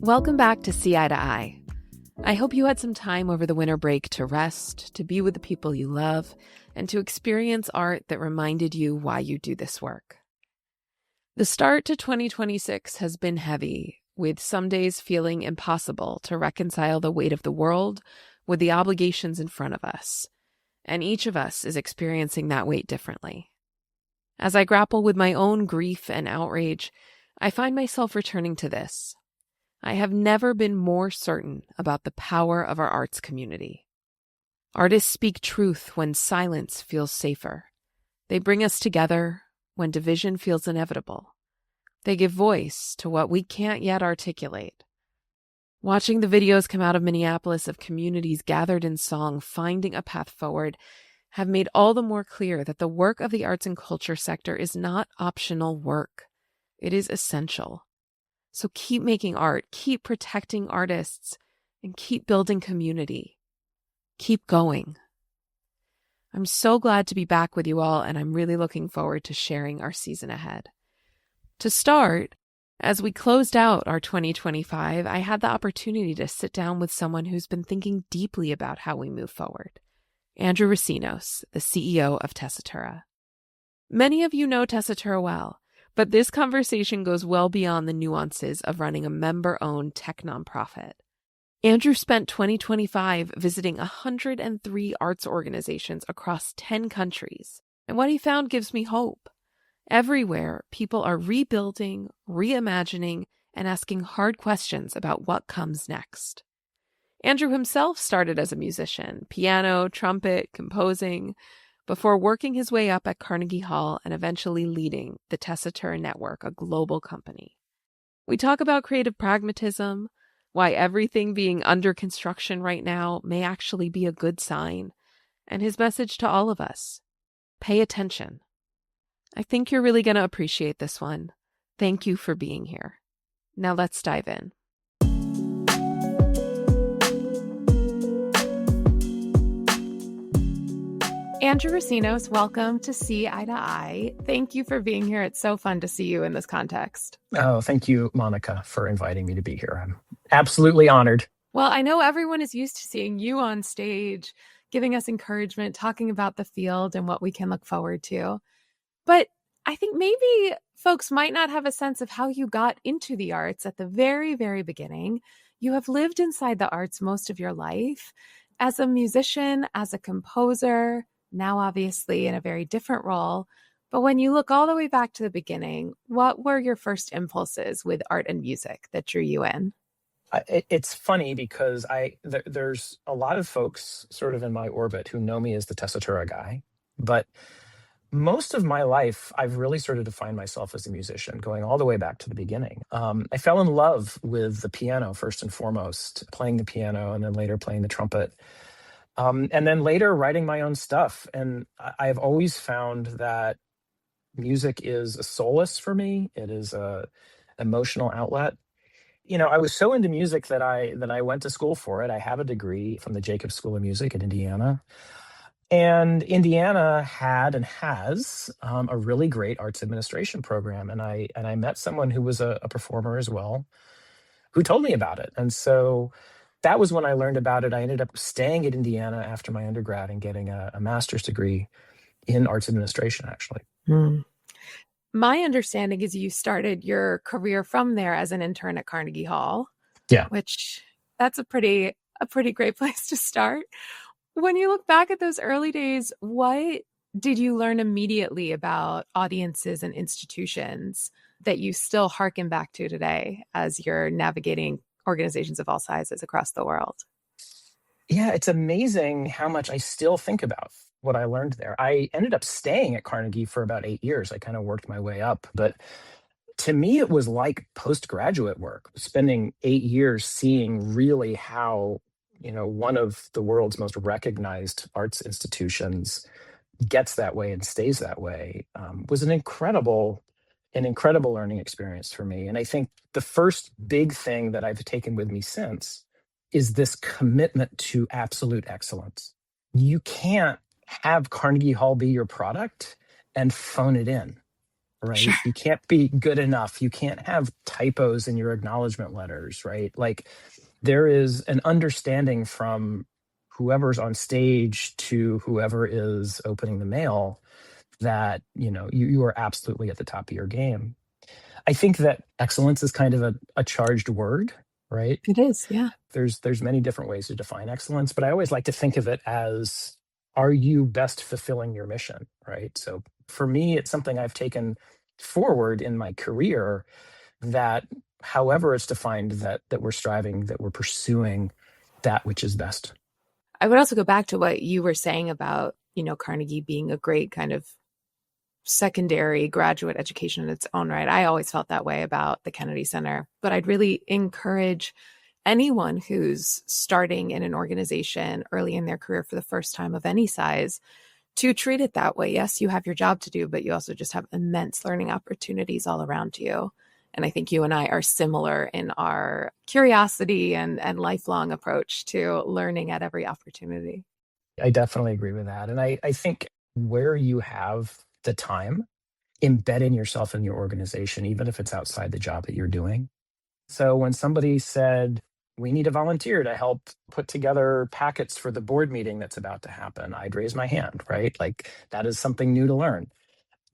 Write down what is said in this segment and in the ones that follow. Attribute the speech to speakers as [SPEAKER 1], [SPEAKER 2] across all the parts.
[SPEAKER 1] Welcome back to See Eye to Eye. I hope you had some time over the winter break to rest, to be with the people you love, and to experience art that reminded you why you do this work. The start to 2026 has been heavy, with some days feeling impossible to reconcile the weight of the world with the obligations in front of us, and each of us is experiencing that weight differently. As I grapple with my own grief and outrage, I find myself returning to this. I have never been more certain about the power of our arts community. Artists speak truth when silence feels safer. They bring us together when division feels inevitable. They give voice to what we can't yet articulate. Watching the videos come out of Minneapolis of communities gathered in song, finding a path forward, have made all the more clear that the work of the arts and culture sector is not optional work. It is essential. So keep making art, keep protecting artists, and keep building community. Keep going. I'm so glad to be back with you all, and I'm really looking forward to sharing our season ahead. To start, as we closed out our 2025, I had the opportunity to sit down with someone who's been thinking deeply about how we move forward. Andrew Recinos, the CEO of Tessitura. Many of you know Tessitura well, but this conversation goes well beyond the nuances of running a member-owned tech nonprofit. Andrew spent 2025 visiting 103 arts organizations across 10 countries, and what he found gives me hope. Everywhere, people are rebuilding, reimagining, and asking hard questions about what comes next. Andrew himself started as a musician, piano, trumpet, composing, before working his way up at Carnegie Hall and eventually leading the Tessitura Network, a global company. We talk about creative pragmatism, why everything being under construction right now may actually be a good sign, and his message to all of us: pay attention. I think you're really going to appreciate this one. Thank you for being here. Now let's dive in. Andrew Recinos, welcome to See Eye to Eye. Thank you for being here. It's so fun to see you in this context.
[SPEAKER 2] Oh, thank you, Monica, for inviting me to be here. I'm absolutely honored.
[SPEAKER 1] Well, I know everyone is used to seeing you on stage, giving us encouragement, talking about the field and what we can look forward to. But I think maybe folks might not have a sense of how you got into the arts at the very, very beginning. You have lived inside the arts most of your life as a musician, as a composer, now obviously in a very different role. But when you look all the way back to the beginning, what were your first impulses with art and music that drew you in?
[SPEAKER 2] It's funny because there's a lot of folks sort of in my orbit who know me as the Tessitura guy, but most of my life, I've really started to find myself as a musician, going all the way back to the beginning. I fell in love with the piano first and foremost, playing the piano and then later playing the trumpet. And then later writing my own stuff. And I've always found that music is a solace for me. It is a emotional outlet. You know, I was so into music that I went to school for it. I have a degree from the Jacobs School of Music in Indiana. And Indiana had and has a really great arts administration program. And I met someone who was a performer as well, who told me about it. And so that was when I learned about it. I ended up staying at Indiana after my undergrad and getting a master's degree in arts administration, actually.
[SPEAKER 1] My understanding is you started your career from there as an intern at Carnegie Hall.
[SPEAKER 2] Yeah.
[SPEAKER 1] Which that's a pretty great place to start. When you look back at those early days, what did you learn immediately about audiences and institutions that you still hearken back to today as you're navigating organizations of all sizes across the world?
[SPEAKER 2] Yeah, it's amazing how much I still think about what I learned there. I ended up staying at Carnegie for about 8 years. I kind of worked my way up, but to me, it was like postgraduate work, spending 8 years seeing really how, you know, one of the world's most recognized arts institutions gets that way and stays that way, was an incredible learning experience for me. And I think the first big thing that I've taken with me since is this commitment to absolute excellence. You can't have Carnegie Hall be your product and phone it in, right?
[SPEAKER 1] Sure.
[SPEAKER 2] You can't be good enough. You can't have typos in your acknowledgement letters, right? Like there is an understanding from whoever's on stage to whoever is opening the mail that, you are absolutely at the top of your game. I think that excellence is kind of a charged word, right?
[SPEAKER 1] It is, yeah.
[SPEAKER 2] There's many different ways to define excellence, but I always like to think of it as, are you best fulfilling your mission, right? So for me, it's something I've taken forward in my career, that however it's defined, that we're striving, that we're pursuing that which is best.
[SPEAKER 1] I would also go back to what you were saying about, Carnegie being a great kind of secondary graduate education in its own right. I always felt that way about the Kennedy Center, but I'd really encourage anyone who's starting in an organization early in their career for the first time of any size to treat it that way. Yes, you have your job to do, but you also just have immense learning opportunities all around you. And I think you and I are similar in our curiosity and lifelong approach to learning at every opportunity.
[SPEAKER 2] I definitely agree with that. And I think where you have the time, embedding yourself in your organization, even if it's outside the job that you're doing. So when somebody said, we need a volunteer to help put together packets for the board meeting that's about to happen, I'd raise my hand, right? Like that is something new to learn.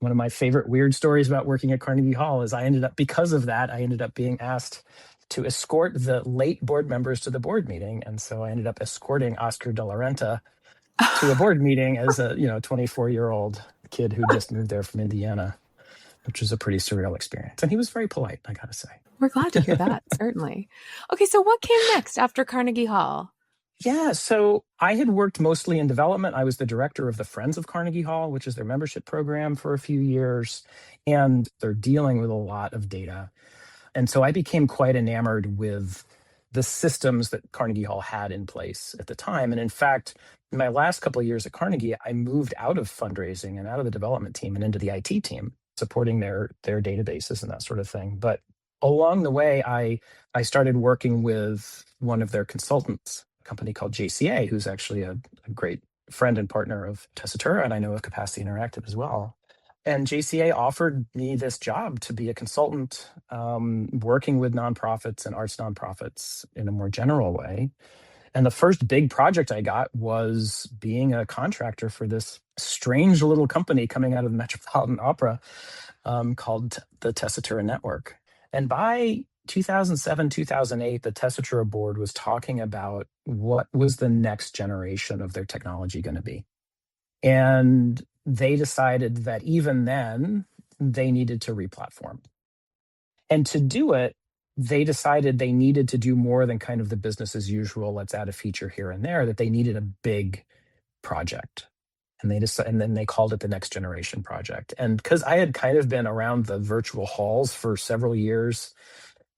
[SPEAKER 2] One of my favorite weird stories about working at Carnegie Hall is because of that, I ended up being asked to escort the late board members to the board meeting. And so I ended up escorting Oscar de la Renta to a board meeting as a 24-year-old kid who just moved there from Indiana, which was a pretty surreal experience. And he was very polite, I gotta say.
[SPEAKER 1] We're glad to hear that, certainly. Okay, so what came next after Carnegie Hall?
[SPEAKER 2] Yeah, so I had worked mostly in development. I was the director of the Friends of Carnegie Hall, which is their membership program, for a few years. And they're dealing with a lot of data. And so I became quite enamored with the systems that Carnegie Hall had in place at the time. And in fact, in my last couple of years at Carnegie, I moved out of fundraising and out of the development team and into the IT team, supporting their databases and that sort of thing. But along the way, I started working with one of their consultants, a company called JCA, who's actually a great friend and partner of Tessitura, and I know of Capacity Interactive as well. And JCA offered me this job to be a consultant, working with nonprofits and arts nonprofits in a more general way. And the first big project I got was being a contractor for this strange little company coming out of the Metropolitan Opera, called the Tessitura Network. And by 2007, 2008, the Tessitura board was talking about what was the next generation of their technology going to be. And they decided that even then, they needed to replatform. And to do it, they decided they needed to do more than kind of the business as usual, let's add a feature here and there, that they needed a big project. And then they called it the Next Generation Project. And because I had kind of been around the virtual halls for several years,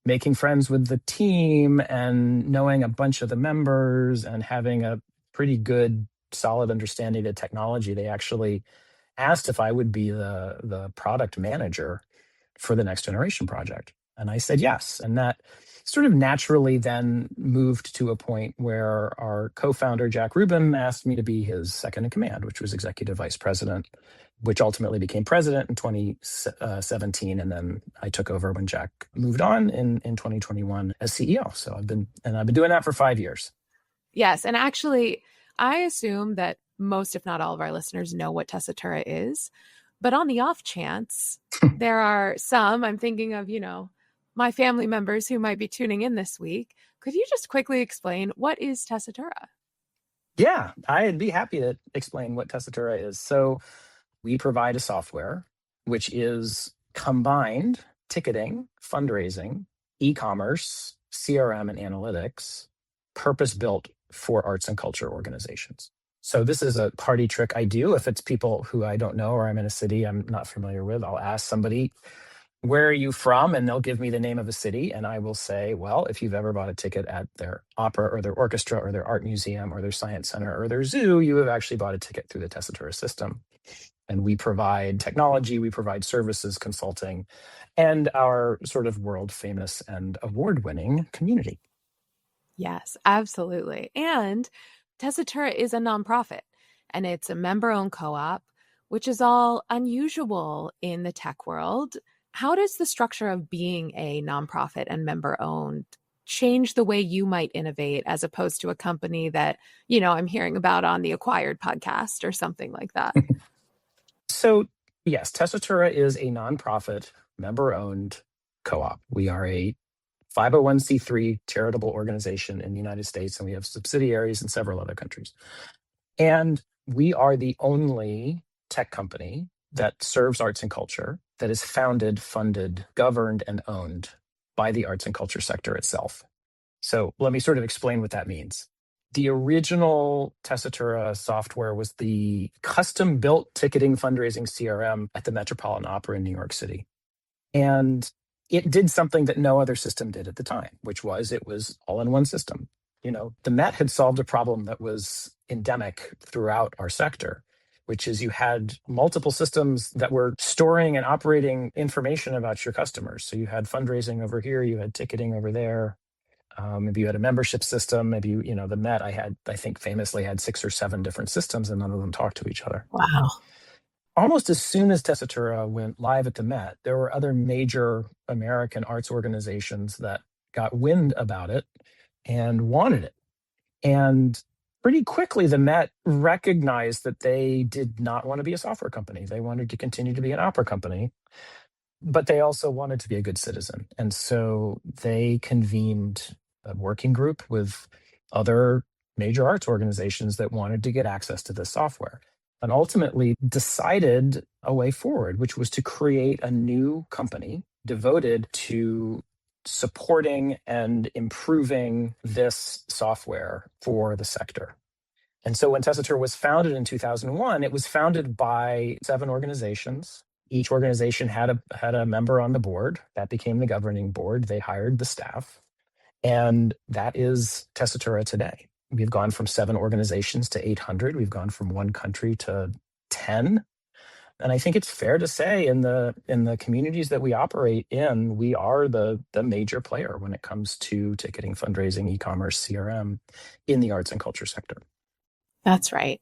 [SPEAKER 2] making friends with the team and knowing a bunch of the members and having a pretty good, solid understanding of technology, they actually asked if I would be the product manager for the Next Generation Project. And I said yes. And that sort of naturally then moved to a point where our co-founder, Jack Rubin, asked me to be his second in command, which was executive vice president, which ultimately became president in 2017. And then I took over when Jack moved on in 2021 as CEO. So I've been doing that for 5 years.
[SPEAKER 1] Yes, and actually, I assume that most, if not all, of our listeners know what Tessitura is. But on the off chance, there are some, I'm thinking of, my family members who might be tuning in this week. Could you just quickly explain what is Tessitura?
[SPEAKER 2] Yeah, I'd be happy to explain what Tessitura is. So we provide a software which is combined ticketing, fundraising, e-commerce, CRM, and analytics, purpose-built for arts and culture organizations. So this is a party trick I do. If it's people who I don't know or I'm in a city I'm not familiar with, I'll ask somebody, where are you from? And they'll give me the name of a city. And I will say, well, if you've ever bought a ticket at their opera or their orchestra or their art museum or their science center or their zoo, you have actually bought a ticket through the Tessitura system. And we provide technology, we provide services, consulting, and our sort of world famous and award winning community.
[SPEAKER 1] Yes, absolutely. And Tessitura is a nonprofit, and it's a member-owned co-op which is all unusual in the tech world. How does the structure of being a nonprofit and member owned change the way you might innovate as opposed to a company that, I'm hearing about on the Acquired podcast or something like that?
[SPEAKER 2] So, yes, Tessitura is a nonprofit, member owned co op. We are a 501c3 charitable organization in the United States, and we have subsidiaries in several other countries. And we are the only tech company that serves arts and culture that is founded, funded, governed, and owned by the arts and culture sector itself. So let me sort of explain what that means. The original Tessitura software was the custom built ticketing fundraising CRM at the Metropolitan Opera in New York City. And it did something that no other system did at the time, which was it was all in one system. The Met had solved a problem that was endemic throughout our sector, which is you had multiple systems that were storing and operating information about your customers. So you had fundraising over here, you had ticketing over there. Maybe you had a membership system. Maybe the Met. I think famously had 6 or 7 different systems, and none of them talked to each other.
[SPEAKER 1] Wow.
[SPEAKER 2] Almost as soon as Tessitura went live at the Met, there were other major American arts organizations that got wind about it and wanted it. And pretty quickly, the Met recognized that they did not want to be a software company. They wanted to continue to be an opera company, but they also wanted to be a good citizen. And so they convened a working group with other major arts organizations that wanted to get access to this software and ultimately decided a way forward, which was to create a new company devoted to supporting and improving this software for the sector. And so when Tessitura was founded in 2001, it was founded by 7 organizations. Each organization had a member on the board. That became the governing board. They hired the staff. And that is Tessitura today. We've gone from 7 organizations to 800. We've gone from 1 country to 10. And I think it's fair to say in the communities that we operate in, we are the major player when it comes to ticketing, fundraising, e-commerce, CRM in the arts and culture sector.
[SPEAKER 1] That's right.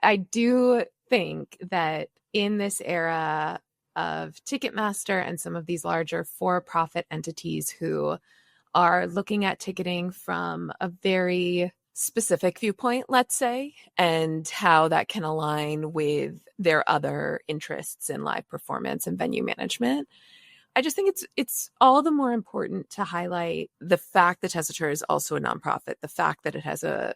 [SPEAKER 1] I do think that in this era of Ticketmaster and some of these larger for-profit entities who are looking at ticketing from a very specific viewpoint, let's say, and how that can align with their other interests in live performance and venue management, I just think it's all the more important to highlight the fact that Tessitura is also a nonprofit, the fact that it has a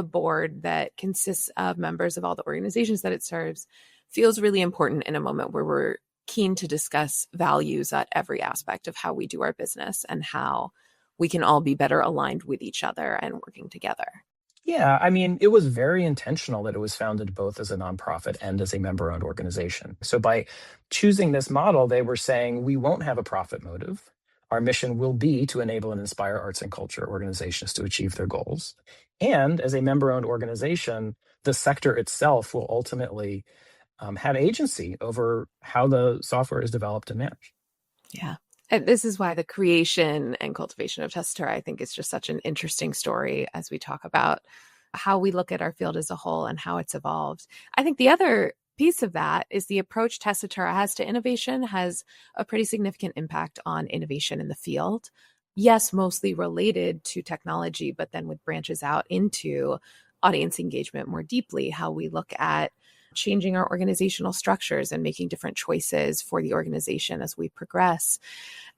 [SPEAKER 1] board that consists of members of all the organizations that it serves feels really important in a moment where we're keen to discuss values at every aspect of how we do our business and how we can all be better aligned with each other and working together.
[SPEAKER 2] Yeah, I mean, it was very intentional that it was founded both as a nonprofit and as a member-owned organization. So by choosing this model, they were saying, we won't have a profit motive. Our mission will be to enable and inspire arts and culture organizations to achieve their goals. And as a member-owned organization, the sector itself will ultimately have agency over how the software is developed and managed.
[SPEAKER 1] Yeah. And this is why the creation and cultivation of Tessitura, I think, is just such an interesting story as we talk about how we look at our field as a whole and how it's evolved. I think the other piece of that is the approach Tessitura has to innovation has a pretty significant impact on innovation in the field. Yes, mostly related to technology, but then with branches out into audience engagement more deeply, how we look at changing our organizational structures and making different choices for the organization as we progress.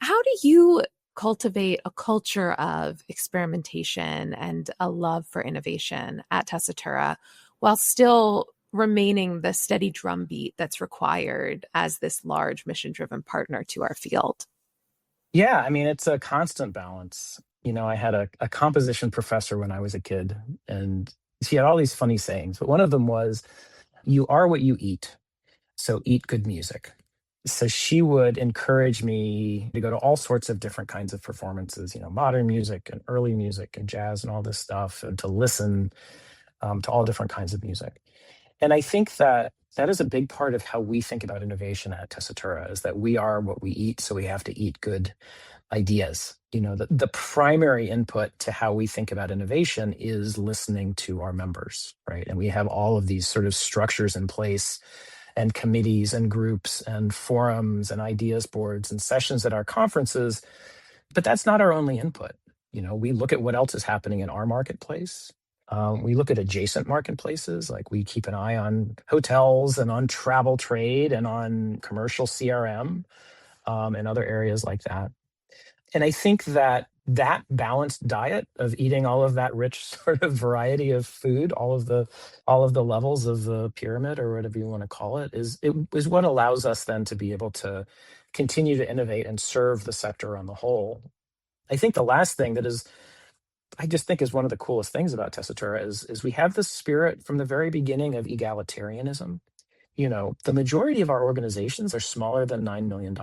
[SPEAKER 1] How do you cultivate a culture of experimentation and a love for innovation at Tessitura while still remaining the steady drumbeat that's required as this large mission-driven partner to our field?
[SPEAKER 2] Yeah, I mean, it's a constant balance. I had a composition professor when I was a kid, and she had all these funny sayings, but one of them was, you are what you eat, so eat good music. So she would encourage me to go to all sorts of different kinds of performances, modern music and early music and jazz and all this stuff, and to listen to all different kinds of music. And I think that is a big part of how we think about innovation at Tessitura, is that we are what we eat, so we have to eat good ideas. The primary input to how we think about innovation is listening to our members, right? And we have all of these sort of structures in place and committees and groups and forums and ideas boards and sessions at our conferences. But that's not our only input. We look at what else is happening in our marketplace. We look at adjacent marketplaces, like we keep an eye on hotels and on travel trade and on commercial CRM, and other areas like that. And I think that balanced diet of eating all of that rich sort of variety of food, all of the levels of the pyramid, or whatever you want to call it, is what allows us then to be able to continue to innovate and serve the sector on the whole. I think the last thing that is, I just think, is one of the coolest things about Tessitura is we have this spirit from the very beginning of egalitarianism. The majority of our organizations are smaller than $9 million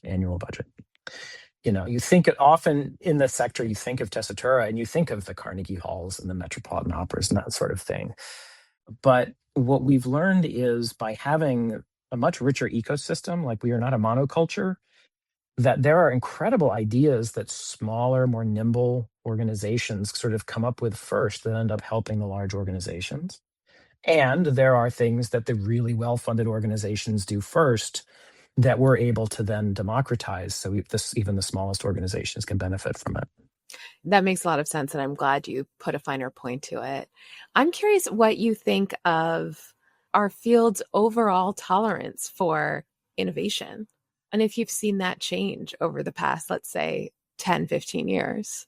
[SPEAKER 2] annual budget. You think it often in the sector, you think of Tessitura and you think of the Carnegie Halls and the Metropolitan Operas and that sort of thing. But what we've learned is, by having a much richer ecosystem, like we are not a monoculture, that there are incredible ideas that smaller, more nimble organizations sort of come up with first that end up helping the large organizations. And there are things that the really well-funded organizations do first that we're able to then democratize, so even the smallest organizations can benefit from it.
[SPEAKER 1] That makes a lot of sense, and I'm glad you put a finer point to it. I'm curious what you think of our field's overall tolerance for innovation, and if you've seen that change over the past, let's say, 10, 15 years.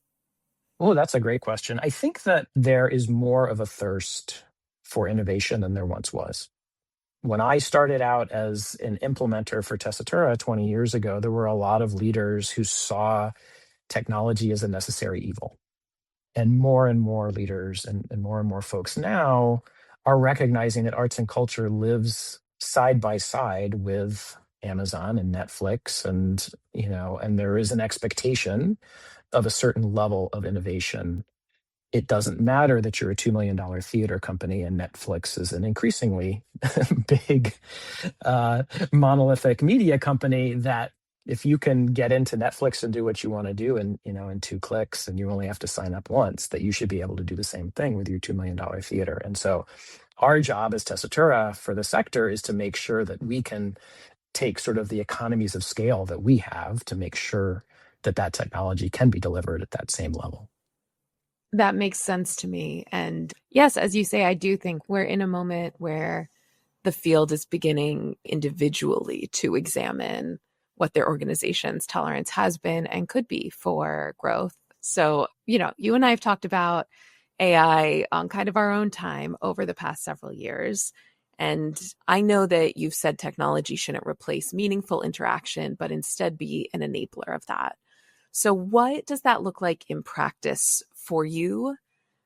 [SPEAKER 2] Oh, that's a great question. I think that there is more of a thirst for innovation than there once was. When I started out as an implementer for Tessitura 20 years ago, there were a lot of leaders who saw technology as a necessary evil. And more leaders and more folks now are recognizing that arts and culture lives side by side with Amazon and Netflix, and there is an expectation of a certain level of innovation. It doesn't matter that you're a $2 million theater company and Netflix is an increasingly big monolithic media company, that if you can get into Netflix and do what you want to do in 2 clicks, and you only have to sign up once, that you should be able to do the same thing with your $2 million theater. And so our job as Tessitura for the sector is to make sure that we can take sort of the economies of scale that we have to make sure that technology can be delivered at that same level.
[SPEAKER 1] That makes sense to me. And yes, as you say, I do think we're in a moment where the field is beginning individually to examine what their organization's tolerance has been and could be for growth. So, you and I have talked about AI on kind of our own time over the past several years. And I know that you've said technology shouldn't replace meaningful interaction, but instead be an enabler of that. So what does that look like in practice for you?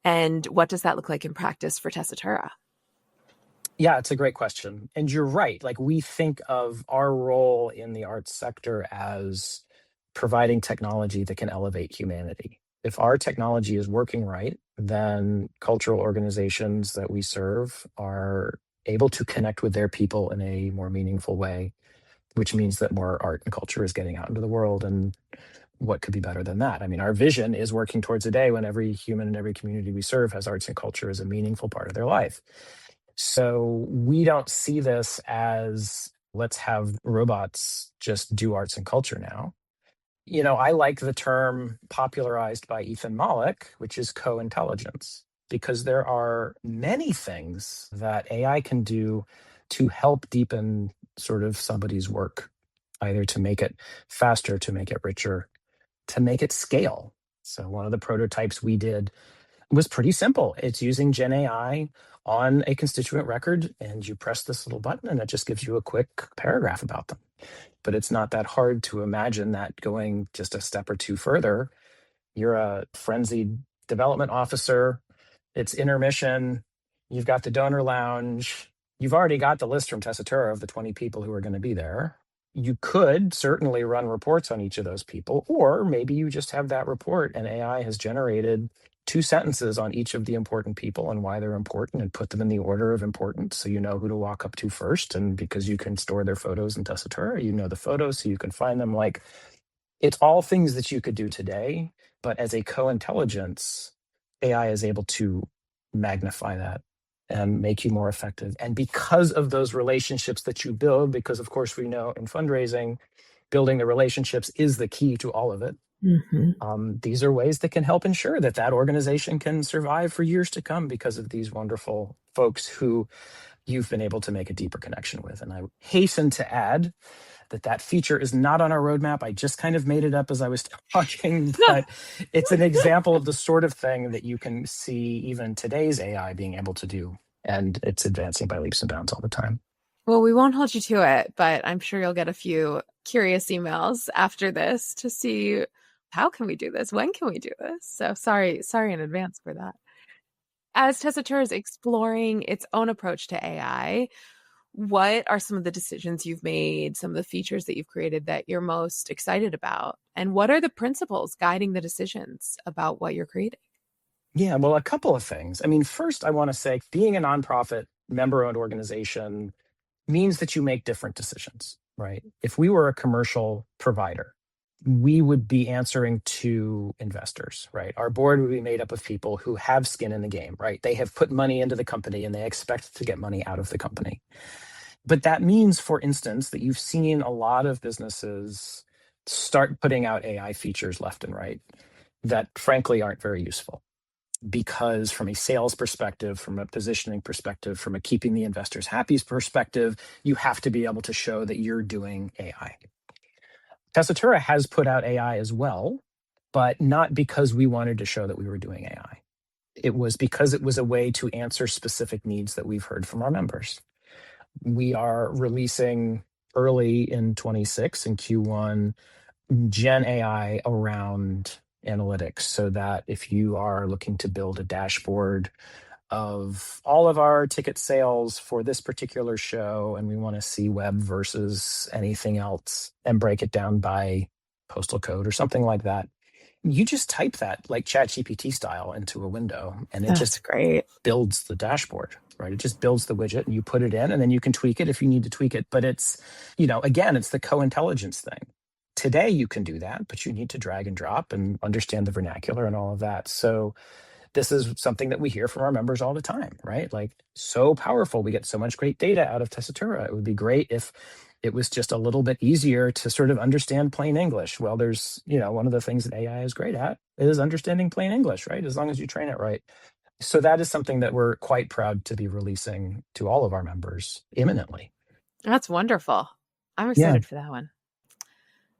[SPEAKER 1] And what does that look like in practice for Tessitura?
[SPEAKER 2] Yeah, it's a great question. And you're right. Like, we think of our role in the arts sector as providing technology that can elevate humanity. If our technology is working right, then cultural organizations that we serve are able to connect with their people in a more meaningful way, which means that more art and culture is getting out into the world. And what could be better than that? I mean, our vision is working towards a day when every human in every community we serve has arts and culture as a meaningful part of their life. So we don't see this as, let's have robots just do arts and culture now. I like the term popularized by Ethan Mollick, which is co-intelligence, because there are many things that AI can do to help deepen sort of somebody's work, either to make it faster, to make it richer, to make it scale. So one of the prototypes we did was pretty simple. It's using Gen AI on a constituent record, and you press this little button and it just gives you a quick paragraph about them. But it's not that hard to imagine that going just a step or two further. You're a frenzied development officer, it's intermission, you've got the donor lounge, you've already got the list from Tessitura of the 20 people who are going to be there. You could certainly run reports on each of those people, or maybe you just have that report and AI has generated 2 sentences on each of the important people and why they're important, and put them in the order of importance, so you know who to walk up to first. And because you can store their photos in Tessitura, you know the photos, so you can find them. Like, it's all things that you could do today, but as a co-intelligence, AI is able to magnify that and make you more effective. And because of those relationships that you build, because of course we know in fundraising, building the relationships is the key to all of it.
[SPEAKER 1] Mm-hmm.
[SPEAKER 2] These are ways that can help ensure that that organization can survive for years to come because of these wonderful folks who you've been able to make a deeper connection with. And I hasten to add that that feature is not on our roadmap. I just kind of made it up as I was talking, but it's an example of the sort of thing that you can see even today's AI being able to do. And it's advancing by leaps and bounds all the time.
[SPEAKER 1] Well, we won't hold you to it, but I'm sure you'll get a few curious emails after this to see how can we do this? When can we do this? So sorry in advance for that. As Tessitura is exploring its own approach to AI, what are some of the decisions you've made, some of the features that you've created that you're most excited about? And what are the principles guiding the decisions about what you're creating?
[SPEAKER 2] Yeah, well, a couple of things. I mean, first, I want to say being a nonprofit member owned organization means that you make different decisions, right? If we were a commercial provider, we would be answering to investors, right? Our board would be made up of people who have skin in the game, right? They have put money into the company and they expect to get money out of the company. But that means, for instance, that you've seen a lot of businesses start putting out AI features left and right that frankly aren't very useful because from a sales perspective, from a positioning perspective, from a keeping the investors happy perspective, you have to be able to show that you're doing AI. Tessitura has put out AI as well, but not because we wanted to show that we were doing AI. It was because it was a way to answer specific needs that we've heard from our members. We are releasing early in 26 in Q1 Gen AI around analytics so that if you are looking to build a dashboard of all of our ticket sales for this particular show and we want to see web versus anything else and break it down by postal code or something like that, you just type that like ChatGPT style into a window and it
[SPEAKER 1] That's
[SPEAKER 2] just
[SPEAKER 1] great.
[SPEAKER 2] builds the dashboard, right? It just builds the widget and you put it in and then you can tweak it if you need to tweak it. But it's, again, it's the co-intelligence thing. Today you can do that, but you need to drag and drop and understand the vernacular and all of that. So this is something that we hear from our members all the time, right? Like, so powerful. We get so much great data out of Tessitura. It would be great if it was just a little bit easier to sort of understand plain English. Well, there's, one of the things that AI is great at is understanding plain English, right? As long as you train it right. So that is something that we're quite proud to be releasing to all of our members imminently.
[SPEAKER 1] That's wonderful. I'm
[SPEAKER 2] Yeah.
[SPEAKER 1] excited for that one.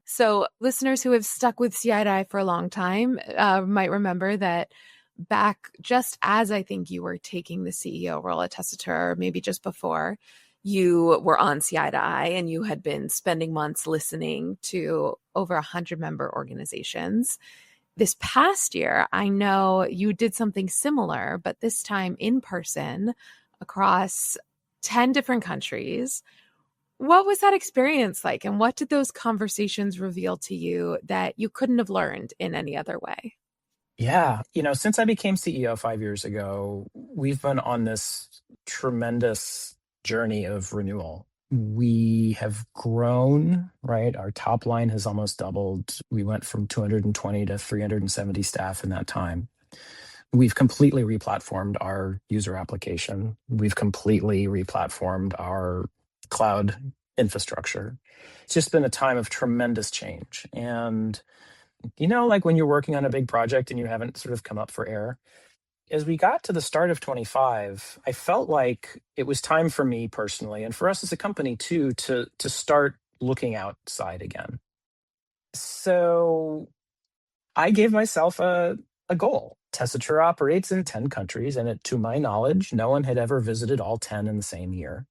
[SPEAKER 1] So listeners who have stuck with CI for a long time might remember that back just as I think you were taking the CEO role at Tessitura, or maybe just before, you were on CI and you had been spending months listening to over 100 member organizations. This past year, I know you did something similar, but this time in person across 10 different countries. What was that experience like? And what did those conversations reveal to you that you couldn't have learned in any other way?
[SPEAKER 2] Yeah. Since I became CEO 5 years ago, we've been on this tremendous journey of renewal. We have grown, right? Our top line has almost doubled. We went from 220 to 370 staff in that time. We've completely replatformed our user application. We've completely replatformed our cloud infrastructure. It's just been a time of tremendous change. And like when you're working on a big project and you haven't sort of come up for air. As we got to the start of 25, I felt like it was time for me personally, and for us as a company too, to start looking outside again. So I gave myself a goal. Tessitura operates in 10 countries, and to my knowledge, no one had ever visited all 10 in the same year.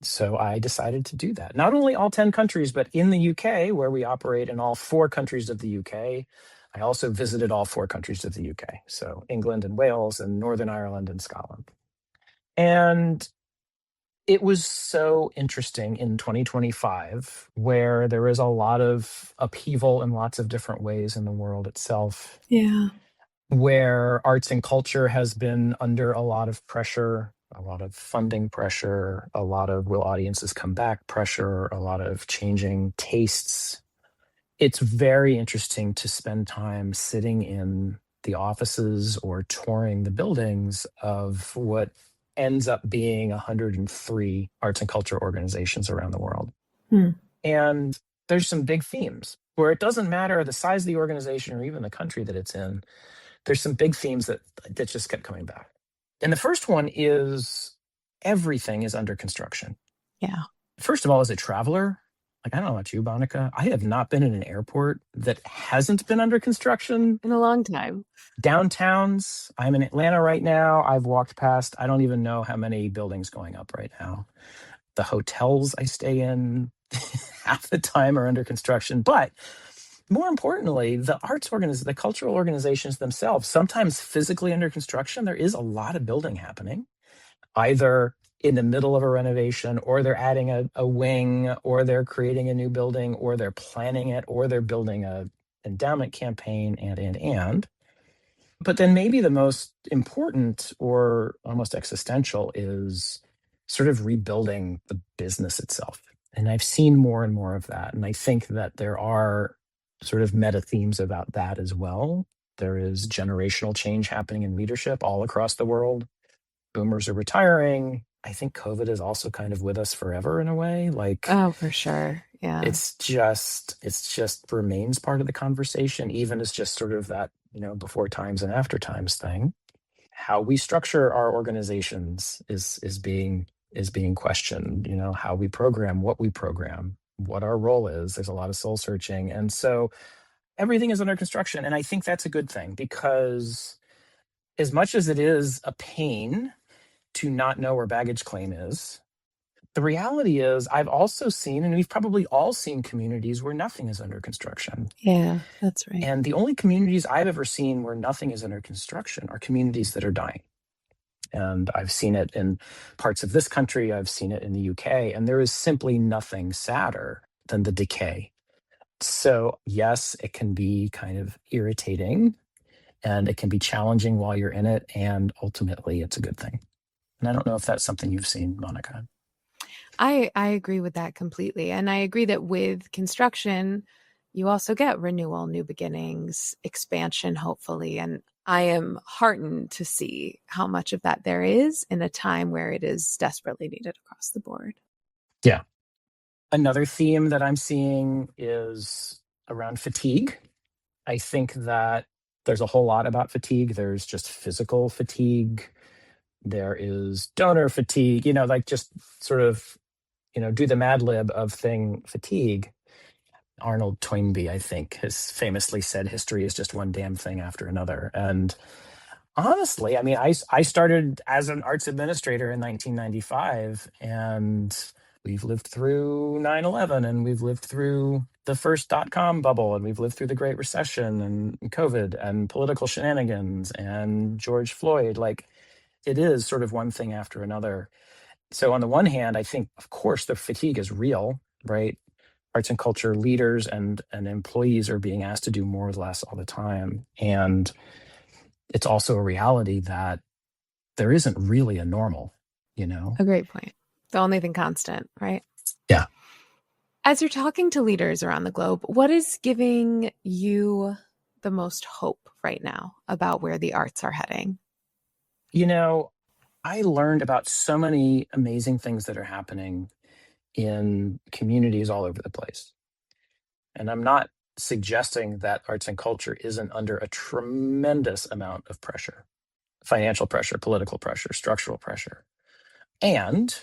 [SPEAKER 2] So I decided to do that. Not only all 10 countries, but in the UK, where we operate in all 4 countries of the UK. I also visited all 4 countries of the UK. So England and Wales and Northern Ireland and Scotland. And it was so interesting in 2025, where there is a lot of upheaval in lots of different ways in the world itself,
[SPEAKER 1] Yeah.
[SPEAKER 2] where arts and culture has been under a lot of pressure, a lot of funding pressure, a lot of will audiences come back pressure, a lot of changing tastes. It's very interesting to spend time sitting in the offices or touring the buildings of what ends up being 103 arts and culture organizations around the world.
[SPEAKER 1] Hmm.
[SPEAKER 2] And there's some big themes where it doesn't matter the size of the organization or even the country that it's in. There's some big themes that just kept coming back. And the first one is everything is under construction.
[SPEAKER 1] Yeah.
[SPEAKER 2] First of all, as a traveler, like, I don't know about you, Monica, I have not been in an airport that hasn't been under construction.
[SPEAKER 1] In a long time.
[SPEAKER 2] Downtowns, I'm in Atlanta right now. I've walked past, I don't even know how many buildings going up right now. The hotels I stay in half the time are under construction. But more importantly, the cultural organizations themselves, sometimes physically under construction. There is a lot of building happening, either in the middle of a renovation, or they're adding a wing, or they're creating a new building, or they're planning it, or they're building a endowment campaign, and. But then maybe the most important or almost existential is sort of rebuilding the business itself. And I've seen more and more of that. And I think that there are sort of meta themes about that as well. There is generational change happening in leadership all across the world. Boomers are retiring. I think COVID is also kind of with us forever in a way. Like,
[SPEAKER 1] Oh, for sure. Yeah.
[SPEAKER 2] it's just remains part of the conversation, even as just sort of that, before times and after times thing. How we structure our organizations is being questioned. How we program, what our role is. There's a lot of soul searching. And so everything is under construction. And I think that's a good thing, because as much as it is a pain to not know where baggage claim is, the reality is I've also seen, and we've probably all seen, communities where nothing is under construction.
[SPEAKER 1] Yeah, that's right.
[SPEAKER 2] And the only communities I've ever seen where nothing is under construction are communities that are dying. And I've seen it in parts of this country, I've seen it in the UK, and there is simply nothing sadder than the decay. So, yes, it can be kind of irritating, and it can be challenging while you're in it. And ultimately, it's a good thing. And I don't know if that's something you've seen, Monica.
[SPEAKER 1] I agree with that completely. And I agree that with construction, you also get renewal, new beginnings, expansion, hopefully. And I am heartened to see how much of that there is in a time where it is desperately needed across the board.
[SPEAKER 2] Yeah. Another theme that I'm seeing is around fatigue. I think that there's a whole lot about fatigue. There's just physical fatigue. There is donor fatigue, like just sort of, do the Mad Lib of thing fatigue. Arnold Toynbee, I think, has famously said history is just one damn thing after another. And honestly, I mean, I started as an arts administrator in 1995, and we've lived through 9/11, and we've lived through the first dot-com bubble, and we've lived through the Great Recession and COVID and political shenanigans and George Floyd. Like, it is sort of one thing after another. So on the one hand, I think, of course, the fatigue is real, right? Arts and culture leaders and employees are being asked to do more with less all the time. And it's also a reality that there isn't really a normal,
[SPEAKER 1] A great point. The only thing constant, right?
[SPEAKER 2] Yeah.
[SPEAKER 1] As you're talking to leaders around the globe, what is giving you the most hope right now about where the arts are heading?
[SPEAKER 2] I learned about so many amazing things that are happening in communities all over the place. And I'm not suggesting that arts and culture isn't under a tremendous amount of pressure: financial pressure, political pressure, structural pressure. And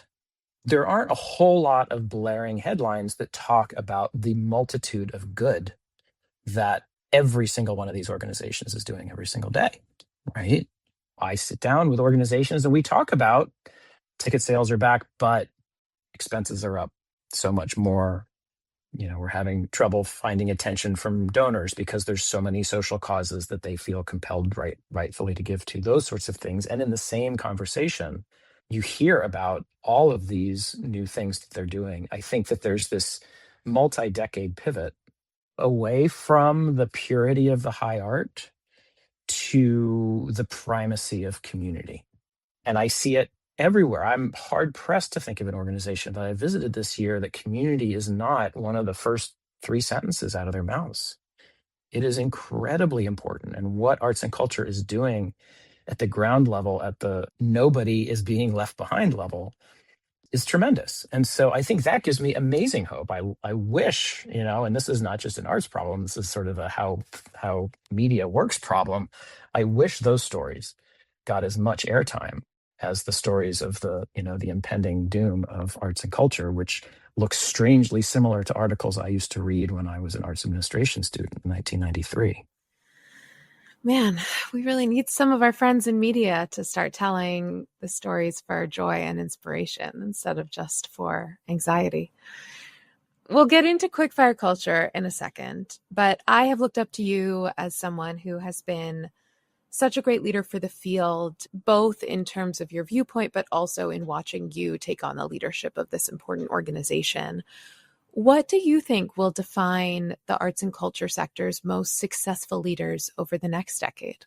[SPEAKER 2] there aren't a whole lot of blaring headlines that talk about the multitude of good that every single one of these organizations is doing every single day, right? I sit down with organizations and we talk about ticket sales are back, but expenses are up so much more. We're having trouble finding attention from donors because there's so many social causes that they feel compelled rightfully to give to, those sorts of things. And in the same conversation, you hear about all of these new things that they're doing. I think that there's this multi-decade pivot away from the purity of the high art to the primacy of community. And I see it everywhere. I'm hard pressed to think of an organization that I visited this year that community is not one of the first three sentences out of their mouths. It is incredibly important. And what arts and culture is doing at the ground level, at the nobody is being left behind level, is tremendous. And so I think that gives me amazing hope. I wish, and this is not just an arts problem, this is sort of a how media works problem. I wish those stories got as much airtime as the stories of the impending doom of arts and culture, which looks strangely similar to articles I used to read when I was an arts administration student in 1993.
[SPEAKER 1] Man, we really need some of our friends in media to start telling the stories for joy and inspiration instead of just for anxiety. We'll get into quickfire culture in a second, but I have looked up to you as someone who has been such a great leader for the field, both in terms of your viewpoint, but also in watching you take on the leadership of this important organization. What do you think will define the arts and culture sector's most successful leaders over the next decade?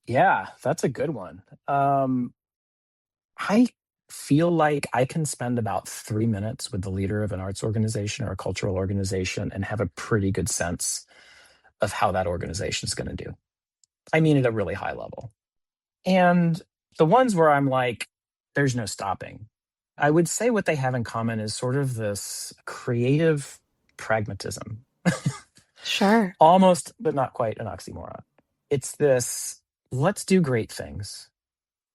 [SPEAKER 2] Yeah, that's a good one. I feel like I can spend about 3 minutes with the leader of an arts organization or a cultural organization and have a pretty good sense of how that organization is going to do. I mean, at a really high level. And the ones where I'm like, there's no stopping, I would say what they have in common is sort of this creative pragmatism,
[SPEAKER 1] Sure.
[SPEAKER 2] almost, but not quite an oxymoron. It's this, let's do great things.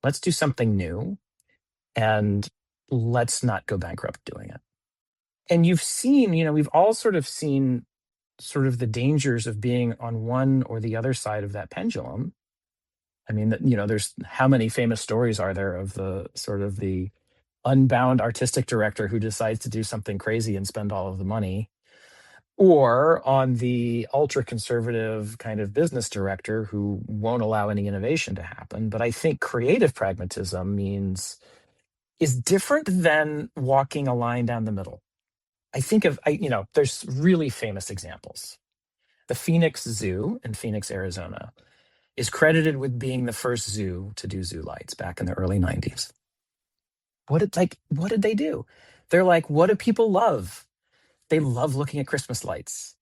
[SPEAKER 2] Let's do something new, and let's not go bankrupt doing it. And you've seen, we've all sort of seen sort of the dangers of being on one or the other side of that pendulum. I mean, there's how many famous stories are there of the sort of the unbound artistic director who decides to do something crazy and spend all of the money, or on the ultra conservative kind of business director who won't allow any innovation to happen. But I think creative pragmatism is different than walking a line down the middle. There's really famous examples. The Phoenix Zoo in Phoenix, Arizona, is credited with being the first zoo to do zoo lights back in the early 90s. What did they do? They're like, what do people love? They love looking at Christmas lights.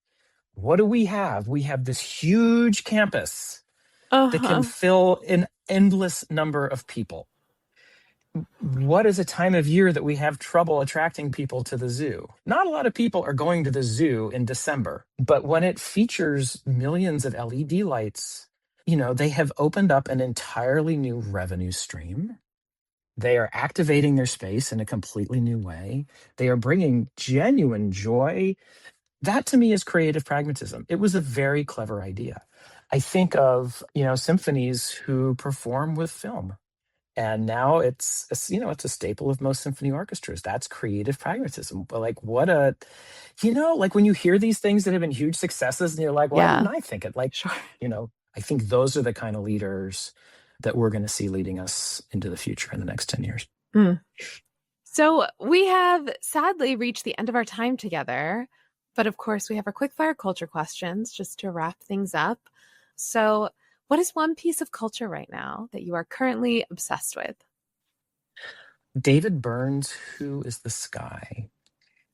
[SPEAKER 2] What do we have? We have this huge campus that can
[SPEAKER 1] Uh-huh.
[SPEAKER 2] fill an endless number of people. What is a time of year that we have trouble attracting people to the zoo? Not a lot of people are going to the zoo in December, but when it features millions of LED lights, they have opened up an entirely new revenue stream. They are activating their space in a completely new way. They are bringing genuine joy. That to me is creative pragmatism. It was a very clever idea. I think of, symphonies who perform with film. And now it's a staple of most symphony orchestras. That's creative pragmatism. But like like when you hear these things that have been huge successes and you're like, why
[SPEAKER 1] Yeah,
[SPEAKER 2] didn't I think it? Like,
[SPEAKER 1] sure.
[SPEAKER 2] I think those are the kind of leaders that we're going to see leading us into the future in the next 10 years.
[SPEAKER 1] Mm. So we have sadly reached the end of our time together, but of course we have our quickfire culture questions just to wrap things up. So what is one piece of culture right now that you are currently obsessed with?
[SPEAKER 2] David Byrne's Who is the Sky?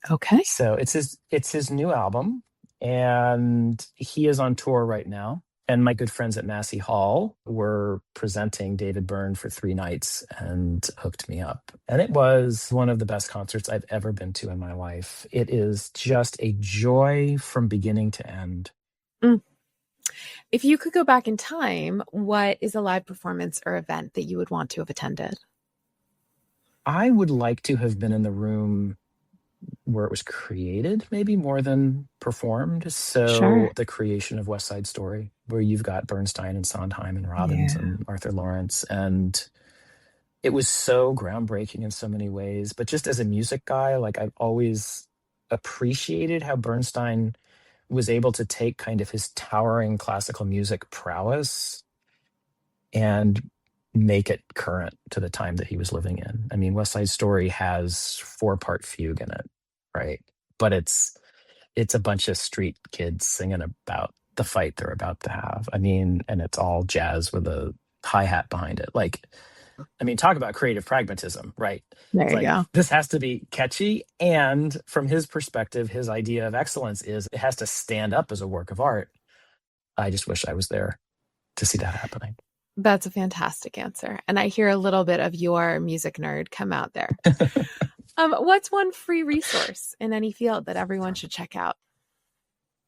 [SPEAKER 1] Okay.
[SPEAKER 2] So it's his new album, and he is on tour right now. And my good friends at Massey Hall were presenting David Byrne for 3 nights and hooked me up. And it was one of the best concerts I've ever been to in my life. It is just a joy from beginning to end.
[SPEAKER 1] Mm. If you could go back in time, what is a live performance or event that you would want to have attended?
[SPEAKER 2] I would like to have been in the room where it was created, maybe more than performed.
[SPEAKER 1] Sure.
[SPEAKER 2] So the creation of West Side Story, where you've got Bernstein and Sondheim and Robbins
[SPEAKER 1] Yeah.
[SPEAKER 2] and Arthur Lawrence. And it was so groundbreaking in so many ways. But just as a music guy, like I've always appreciated how Bernstein was able to take kind of his towering classical music prowess and make it current to the time that he was living in. I mean, West Side Story has 4-part fugue in it, right? But it's a bunch of street kids singing about the fight they're about to have. I mean, and it's all jazz with a hi-hat behind it. Like, I mean, talk about creative pragmatism, right?
[SPEAKER 1] There
[SPEAKER 2] It's
[SPEAKER 1] you
[SPEAKER 2] like
[SPEAKER 1] go.
[SPEAKER 2] this has to be catchy, and from his perspective, his idea of excellence is it has to stand up as a work of art. I just wish I was there to see that happening.
[SPEAKER 1] That's a fantastic answer. And I hear a little bit of your music nerd come out there. What's one free resource in any field that everyone should check out?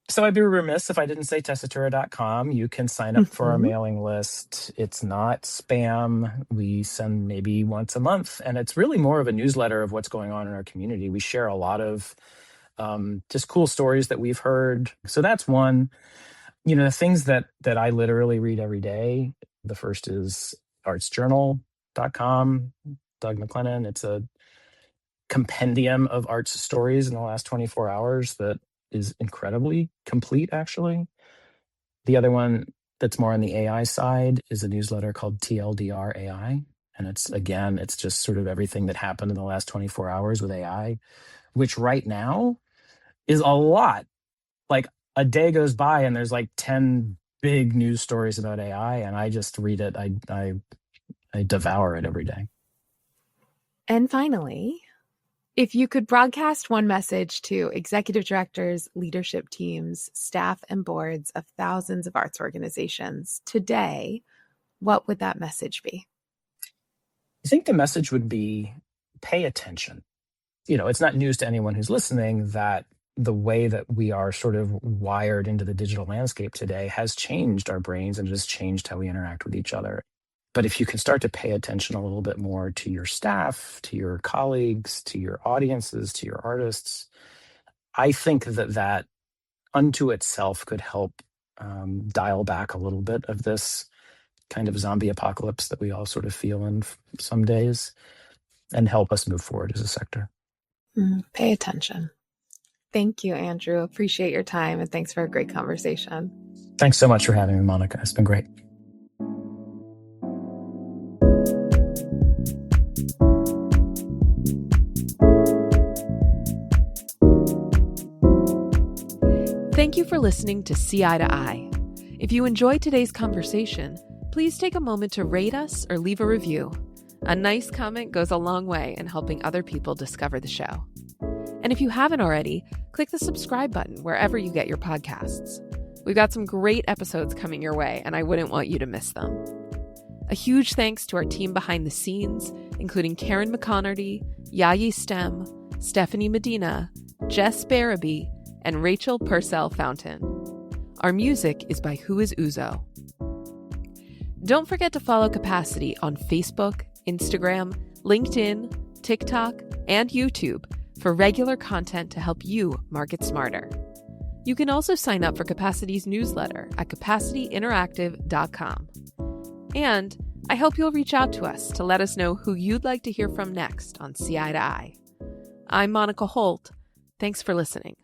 [SPEAKER 2] So I'd be remiss if I didn't say Tessitura.com. You can sign up for our
[SPEAKER 1] Mhm.
[SPEAKER 2] mailing list. It's not spam. We send maybe once a month, and it's really more of a newsletter of what's going on in our community. We share a lot of just cool stories that we've heard. So that's one. The things that I literally read every day. The first is artsjournal.com, Doug McLennan. It's a compendium of arts stories in the last 24 hours that is incredibly complete, actually. The other one that's more on the AI side is a newsletter called TLDR AI. And it's just sort of everything that happened in the last 24 hours with AI, which right now is a lot. Like a day goes by and there's like 10 big news stories about AI, and I just read it. I devour it every day.
[SPEAKER 1] And finally, if you could broadcast one message to executive directors, leadership teams, staff, and boards of thousands of arts organizations today, what would that message be?
[SPEAKER 2] I think the message would be pay attention. It's not news to anyone who's listening that the way that we are sort of wired into the digital landscape today has changed our brains and has changed how we interact with each other. But if you can start to pay attention a little bit more to your staff, to your colleagues, to your audiences, to your artists, I think that unto itself could help dial back a little bit of this kind of zombie apocalypse that we all sort of feel in some days, and help us move forward as a sector.
[SPEAKER 1] Pay attention. Thank you, Andrew. Appreciate your time, and thanks for a great conversation.
[SPEAKER 2] Thanks so much for having me, Monica. It's been great.
[SPEAKER 1] Thank you for listening to See Eye to Eye. If you enjoyed today's conversation, please take a moment to rate us or leave a review. A nice comment goes a long way in helping other people discover the show. And if you haven't already, click the subscribe button wherever you get your podcasts. We've got some great episodes coming your way, and I wouldn't want you to miss them. A huge thanks to our team behind the scenes, including Karen McConerty, Yayi Stem, Stephanie Medina, Jess Barabee, and Rachel Purcell Fountain. Our music is by Who Is Uzo. Don't forget to follow Capacity on Facebook, Instagram, LinkedIn, TikTok, and YouTube for regular content to help you market smarter. You can also sign up for Capacity's newsletter at capacityinteractive.com. And I hope you'll reach out to us to let us know who you'd like to hear from next on See Eye to Eye. I'm Monica Holt. Thanks for listening.